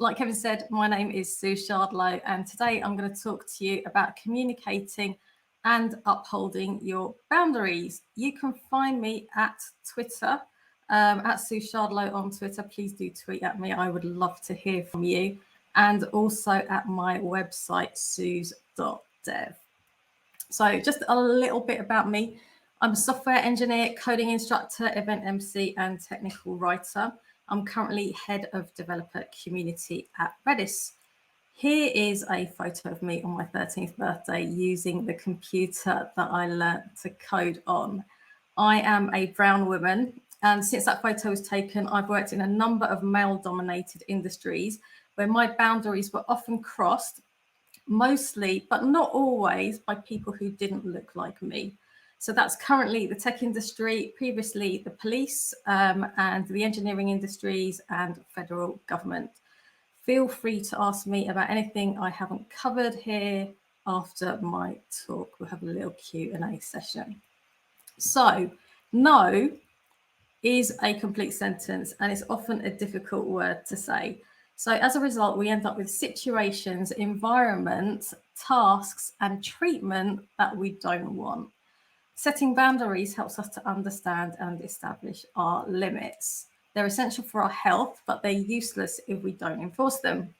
Like Kevin said, my name is Suze Shardlow, and today I'm going to talk to you about communicating and upholding your boundaries. You can find me at Twitter, at Suze Shardlow on Twitter. Please do tweet at me. I would love to hear from you. And also at my website, suze.dev. So just a little bit about me. I'm a software engineer, coding instructor, event MC, and technical writer. I'm currently head of developer community at Redis. Here is a photo of me on my 13th birthday using the computer that I learnt to code on. I am a brown woman, and since that photo was taken, I've worked in a number of male-dominated industries where my boundaries were often crossed, mostly, but not always, by people who didn't look like me. So that's currently the tech industry, previously the police, and the engineering industries and federal government. Feel free to ask me about anything I haven't covered here after my talk. We'll have a little Q&A session. So, no is a complete sentence, and it's often a difficult word to say. So as a result, we end up with situations, environments, tasks, and treatment that we don't want. Setting boundaries helps us to understand and establish our limits. They're essential for our health, but they're useless if we don't enforce them.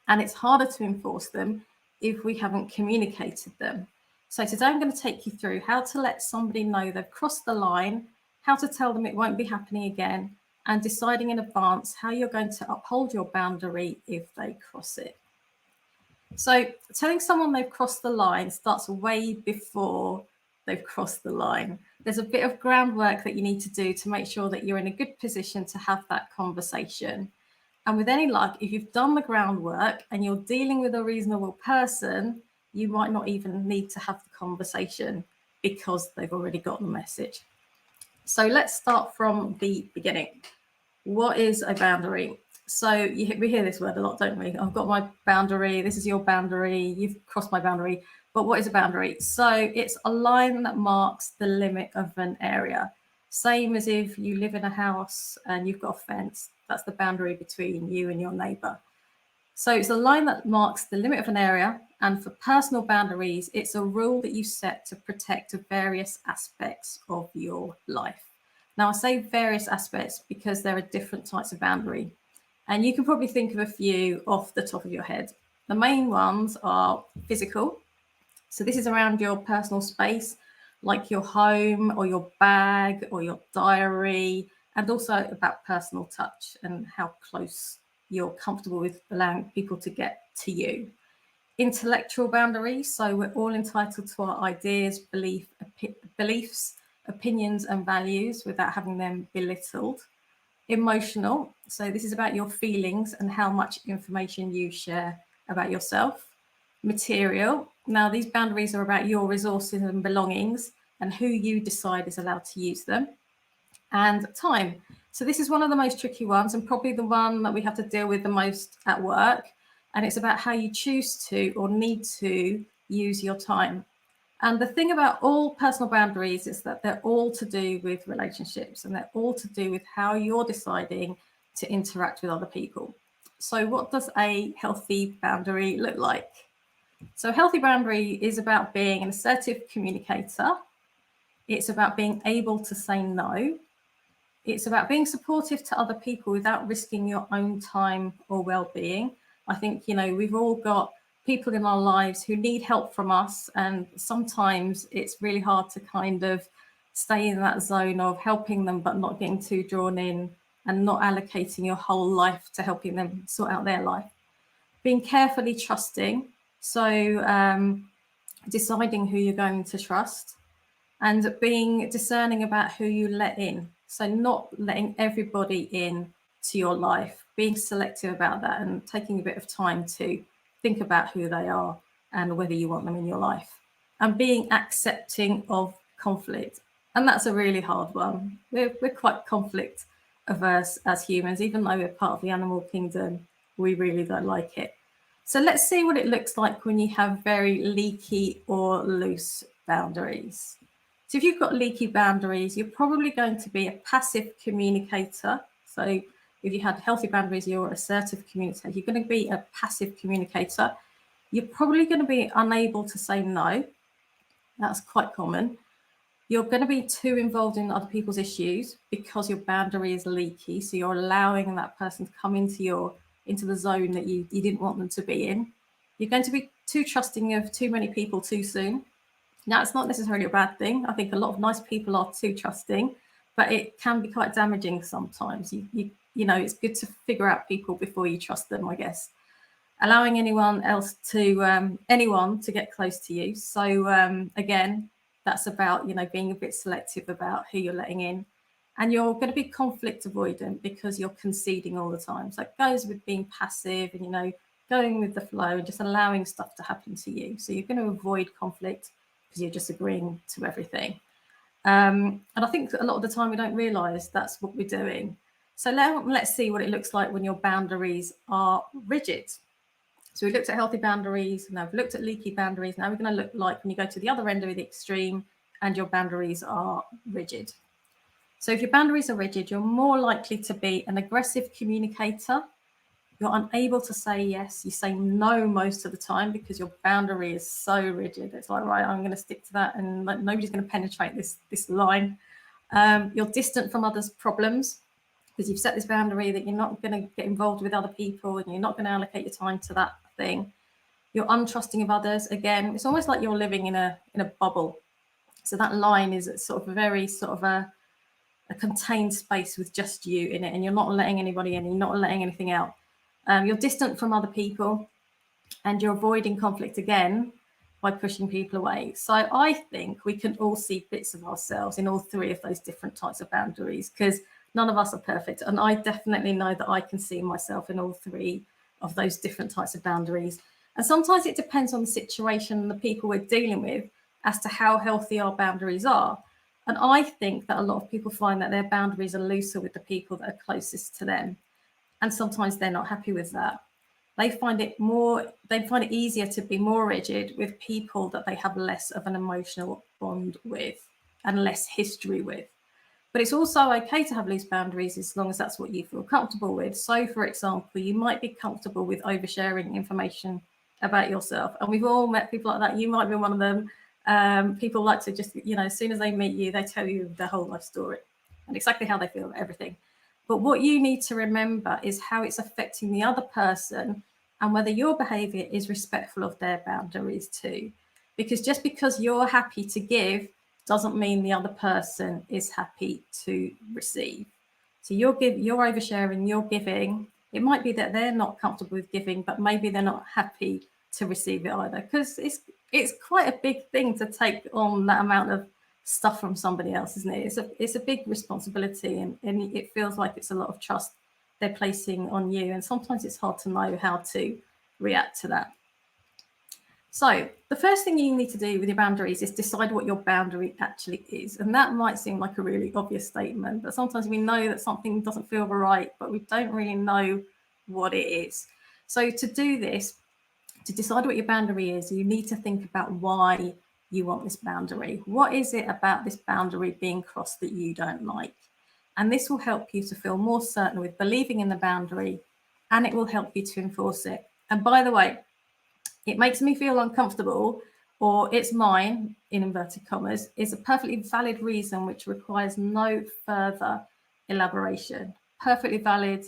And it's harder to enforce them if we haven't communicated them. So today I'm going to take you through how to let somebody know they've crossed the line, how to tell them it won't be happening again, and deciding in advance how you're going to uphold your boundary if they cross it. So telling someone they've crossed the line starts way before they've crossed the line. There's a bit of groundwork that you need to do to make sure that you're in a good position to have that conversation. And with any luck, if you've done the groundwork and you're dealing with a reasonable person, you might not even need to have the conversation because they've already got the message. So let's start from the beginning. What is a boundary? So we hear this word a lot, don't we? I've got my boundary, this is your boundary, you've crossed my boundary. But what is a boundary? So it's a line that marks the limit of an area. Same as if you live in a house and you've got a fence, that's the boundary between you and your neighbour. So it's a line that marks the limit of an area, and for personal boundaries, it's a rule that you set to protect various aspects of your life. Now, I say various aspects because there are different types of boundary, and you can probably think of a few off the top of your head. The main ones are physical. So this is around your personal space, like your home or your bag or your diary, and also about personal touch and how close you're comfortable with allowing people to get to you. Intellectual boundaries, so we're all entitled to our ideas, beliefs, opinions, and values without having them belittled. Emotional, so this is about your feelings and how much information you share about yourself. Material, now these boundaries are about your resources and belongings and who you decide is allowed to use them. And time, so this is one of the most tricky ones and probably the one that we have to deal with the most at work. And it's about how you choose to or need to use your time. And the thing about all personal boundaries is that they're all to do with relationships, and they're all to do with how you're deciding to interact with other people. So what does a healthy boundary look like? So a healthy boundary is about being an assertive communicator. It's about being able to say no. It's about being supportive to other people without risking your own time or well-being. I think, we've all got people in our lives who need help from us, and sometimes it's really hard to kind of stay in that zone of helping them but not getting too drawn in and not allocating your whole life to helping them sort out their life. Being carefully trusting, so deciding who you're going to trust, and being discerning about who you let in. So not letting everybody in to your life, being selective about that and taking a bit of time to think about who they are and whether you want them in your life. And being accepting of conflict. And that's a really hard one. We're quite conflict averse as humans, even though we're part of the animal kingdom, we really don't like it. So let's see what it looks like when you have very leaky or loose boundaries. So if you've got leaky boundaries, you're probably going to be a passive communicator. So if you had healthy boundaries, you're an assertive communicator. You're going to be a passive communicator. You're probably going to be unable to say no. That's quite common. You're going to be too involved in other people's issues because your boundary is leaky. So you're allowing that person to come into the zone that you didn't want them to be in. You're going to be too trusting of too many people too soon. Now, it's not necessarily a bad thing. I think a lot of nice people are too trusting, but it can be quite damaging sometimes. You know, it's good to figure out people before you trust them, I guess. Allowing anyone to get close to you. So again, that's about, you know, being a bit selective about who you're letting in. And you're going to be conflict avoidant because you're conceding all the time. So it goes with being passive and, you know, going with the flow and just allowing stuff to happen to you. So you're going to avoid conflict because you're just agreeing to everything. And I think a lot of the time we don't realise that's what we're doing. So let's see what it looks like when your boundaries are rigid. So we looked at healthy boundaries, now we've looked at leaky boundaries. Now we're going to look like when you go to the other end of the extreme and your boundaries are rigid. So if your boundaries are rigid, you're more likely to be an aggressive communicator. You're unable to say yes. You say no most of the time because your boundary is so rigid. It's like, right, I'm going to stick to that and like, nobody's going to penetrate this line. You're distant from others' problems because you've set this boundary that you're not going to get involved with other people and you're not going to allocate your time to that thing. You're untrusting of others. Again, it's almost like you're living in a bubble. So that line is sort of a very sort of a contained space with just you in it, and you're not letting anybody in, you're not letting anything out. You're distant from other people and you're avoiding conflict again by pushing people away. So I think we can all see bits of ourselves in all three of those different types of boundaries because none of us are perfect. And I definitely know that I can see myself in all three of those different types of boundaries. And sometimes it depends on the situation and the people we're dealing with as to how healthy our boundaries are. And I think that a lot of people find that their boundaries are looser with the people that are closest to them. And sometimes they're not happy with that. They find it easier to be more rigid with people that they have less of an emotional bond with and less history with. But it's also okay to have loose boundaries as long as that's what you feel comfortable with. So, for example, you might be comfortable with oversharing information about yourself. And we've all met people like that. You might be one of them. People like to just, you know, as soon as they meet you, they tell you their whole life story and exactly how they feel about everything. But what you need to remember is how it's affecting the other person and whether your behavior is respectful of their boundaries too. Because just because you're happy to give doesn't mean the other person is happy to receive. So you're oversharing, you're giving. It might be that they're not comfortable with giving, but maybe they're not happy to receive it either. Because it's quite a big thing to take on that amount of stuff from somebody else, isn't it? It's a big responsibility, and it feels like it's a lot of trust they're placing on you. And sometimes it's hard to know how to react to that. So the first thing you need to do with your boundaries is decide what your boundary actually is. And that might seem like a really obvious statement, but sometimes we know that something doesn't feel right, but we don't really know what it is. So to do this, to decide what your boundary is, you need to think about why you want this boundary. What is it about this boundary being crossed that you don't like? And this will help you to feel more certain with believing in the boundary, and it will help you to enforce it. And by the way, it makes me feel uncomfortable, or it's mine, in inverted commas, is a perfectly valid reason which requires no further elaboration. Perfectly valid.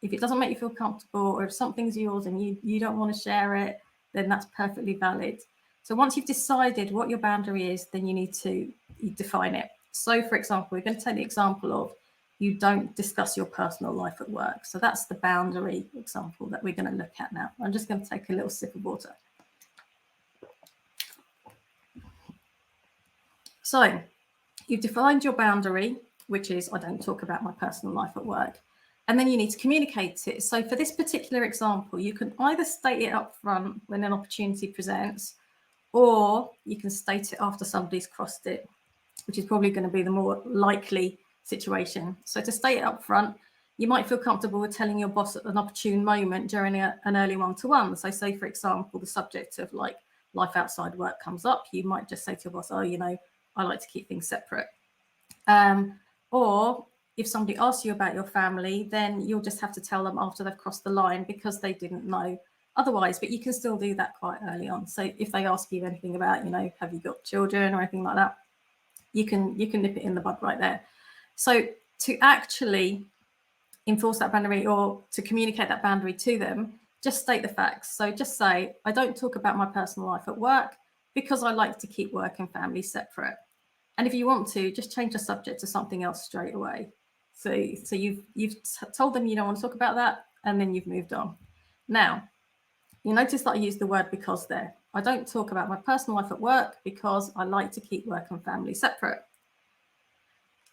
If it doesn't make you feel comfortable, or if something's yours and you don't want to share it, then that's perfectly valid. So once you've decided what your boundary is, then you need to define it. So for example, we're going to take the example of you don't discuss your personal life at work. So that's the boundary example that we're going to look at now. I'm just going to take a little sip of water. So you've defined your boundary, which is I don't talk about my personal life at work. And then you need to communicate it. So for this particular example, you can either state it up front when an opportunity presents, or you can state it after somebody's crossed it, which is probably going to be the more likely situation. So to state it up front, you might feel comfortable with telling your boss at an opportune moment during an early one-to-one. So say, for example, the subject of like life outside work comes up, you might just say to your boss, oh, you know, I like to keep things separate. Or if somebody asks you about your family, then you'll just have to tell them after they've crossed the line because they didn't know otherwise. But you can still do that quite early on. So if they ask you anything about, have you got children or anything like that, you can nip it in the bud right there. So to actually enforce that boundary or to communicate that boundary to them, just state the facts. So just say, I don't talk about my personal life at work because I like to keep work and family separate. And if you want to, just change the subject to something else straight away. So you've told them you don't want to talk about that, and then you've moved on. Now, you notice that I use the word because there. I don't talk about my personal life at work because I like to keep work and family separate.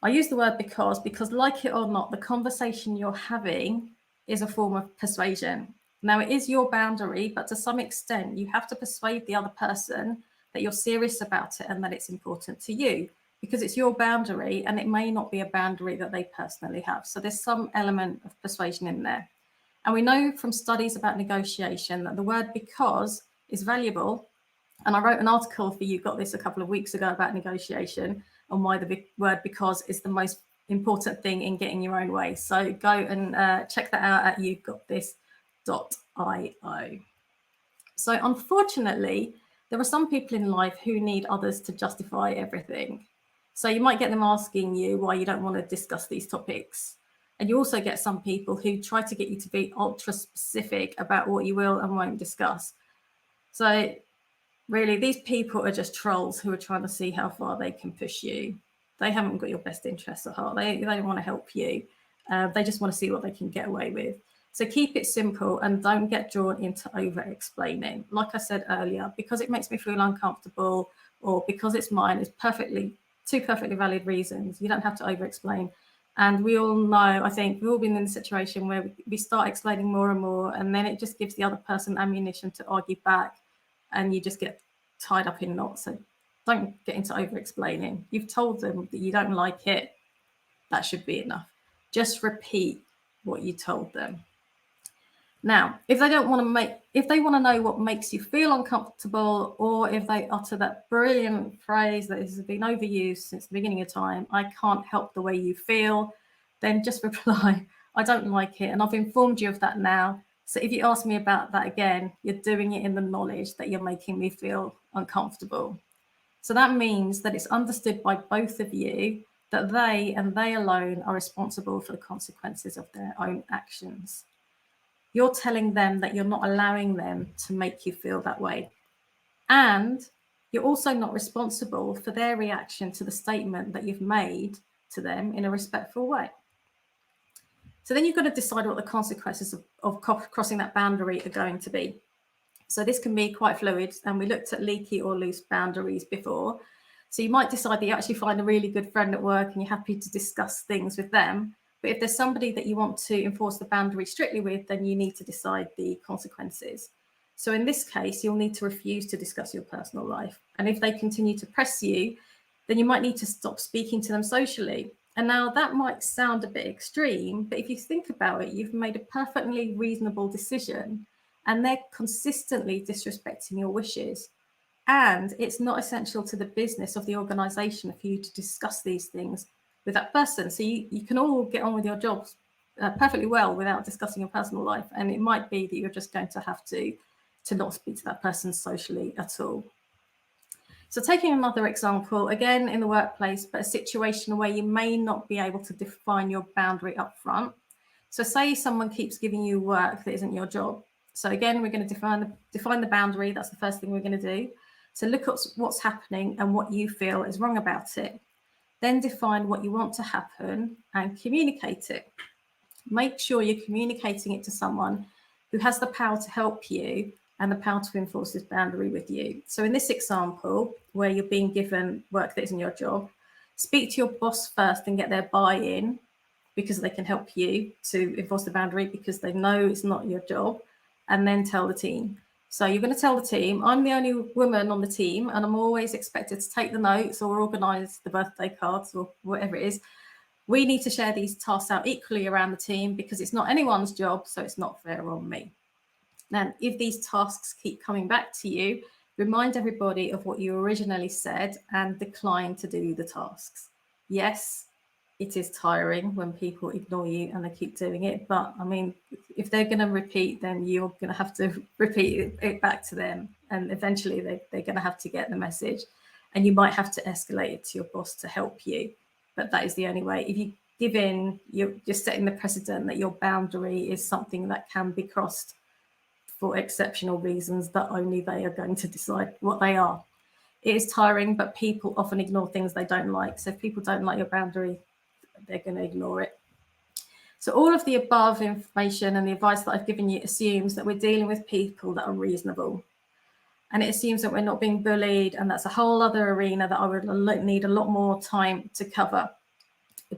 I use the word because like it or not, the conversation you're having is a form of persuasion. Now, it is your boundary, but to some extent, you have to persuade the other person that you're serious about it and that it's important to you, because it's your boundary and it may not be a boundary that they personally have. So there's some element of persuasion in there. And we know from studies about negotiation that the word because is valuable. And I wrote an article for You Got This a couple of weeks ago about negotiation and why the word because is the most important thing in getting your own way. So go and check that out at yougotthis.io. So unfortunately, there are some people in life who need others to justify everything. So you might get them asking you why you don't want to discuss these topics. And you also get some people who try to get you to be ultra specific about what you will and won't discuss. So really, these people are just trolls who are trying to see how far they can push you. They haven't got your best interests at heart. They don't want to help you. They just want to see what they can get away with. So keep it simple and don't get drawn into over-explaining. Like I said earlier, because it makes me feel uncomfortable or because it's mine, it's two perfectly valid reasons. You don't have to over-explain. And we all know, I think we've all been in a situation where we start explaining more and more, and then it just gives the other person ammunition to argue back, and you just get tied up in knots. So don't get into over-explaining. You've told them that you don't like it. That should be enough. Just repeat what you told them. Now, if they want to know what makes you feel uncomfortable, or if they utter that brilliant phrase that has been overused since the beginning of time, I can't help the way you feel, then just reply, I don't like it, and I've informed you of that now. So if you ask me about that again, you're doing it in the knowledge that you're making me feel uncomfortable. So that means that it's understood by both of you that they and they alone are responsible for the consequences of their own actions. You're telling them that you're not allowing them to make you feel that way. And you're also not responsible for their reaction to the statement that you've made to them in a respectful way. So then you've got to decide what the consequences of crossing that boundary are going to be. So this can be quite fluid, and we looked at leaky or loose boundaries before. So you might decide that you actually find a really good friend at work and you're happy to discuss things with them. But if there's somebody that you want to enforce the boundary strictly with, then you need to decide the consequences. So in this case, you'll need to refuse to discuss your personal life. And if they continue to press you, then you might need to stop speaking to them socially. And now that might sound a bit extreme, but if you think about it, you've made a perfectly reasonable decision and they're consistently disrespecting your wishes. And it's not essential to the business of the organization for you to discuss these things with that person. So you can all get on with your jobs perfectly well without discussing your personal life. And it might be that you're just going to have to not speak to that person socially at all. So taking another example, again in the workplace, but a situation where you may not be able to define your boundary up front. So say someone keeps giving you work that isn't your job. So again, we're going to define the boundary. That's the first thing we're going to do. So look at what's happening and what you feel is wrong about it. Then define what you want to happen and communicate it. Make sure you're communicating it to someone who has the power to help you and the power to enforce this boundary with you. So in this example, where you're being given work that isn't your job, speak to your boss first and get their buy-in, because they can help you to enforce the boundary because they know it's not your job, and then tell the team. So you're going to tell the team, I'm the only woman on the team and I'm always expected to take the notes or organise the birthday cards or whatever it is. We need to share these tasks out equally around the team because it's not anyone's job, so it's not fair on me. Now, if these tasks keep coming back to you, remind everybody of what you originally said and decline to do the tasks. Yes, it is tiring when people ignore you and they keep doing it. But I mean, if they're going to repeat, then you're going to have to repeat it back to them. And eventually they're going to have to get the message. And you might have to escalate it to your boss to help you. But that is the only way. If you give in, you're just setting the precedent that your boundary is something that can be crossed for exceptional reasons that only they are going to decide what they are. It is tiring, but people often ignore things they don't like. So if people don't like your boundary, they're going to ignore it. So all of the above information and the advice that I've given you assumes that we're dealing with people that are reasonable. And it assumes that we're not being bullied, and that's a whole other arena that I would need a lot more time to cover.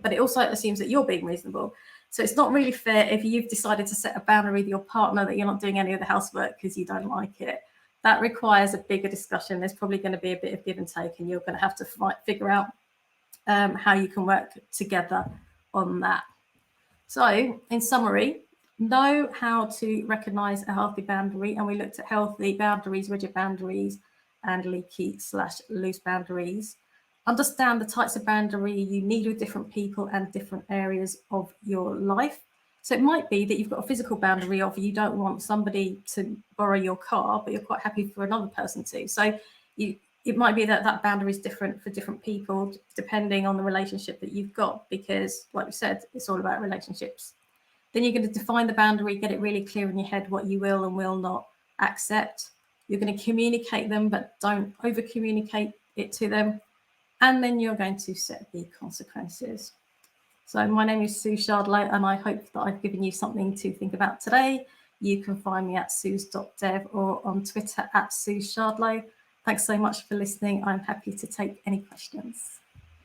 But it also assumes that you're being reasonable. So it's not really fair if you've decided to set a boundary with your partner that you're not doing any of the housework because you don't like it. That requires a bigger discussion. There's probably going to be a bit of give and take, and you're going to have to figure out how you can work together on that. So, in summary, know how to recognize a healthy boundary, and we looked at healthy boundaries, rigid boundaries, and leaky/loose boundaries. Understand the types of boundary you need with different people and different areas of your life. So it might be that you've got a physical boundary of you don't want somebody to borrow your car, but you're quite happy for another person to. So it might be that that boundary is different for different people, depending on the relationship that you've got, because like we said, it's all about relationships. Then you're going to define the boundary, get it really clear in your head what you will and will not accept. You're going to communicate them, but don't over communicate it to them. And then you're going to set the consequences. So my name is Suze Shardlow, and I hope that I've given you something to think about today. You can find me at suze.dev or on Twitter at Suze Shardlow. Thanks so much for listening. I'm happy to take any questions.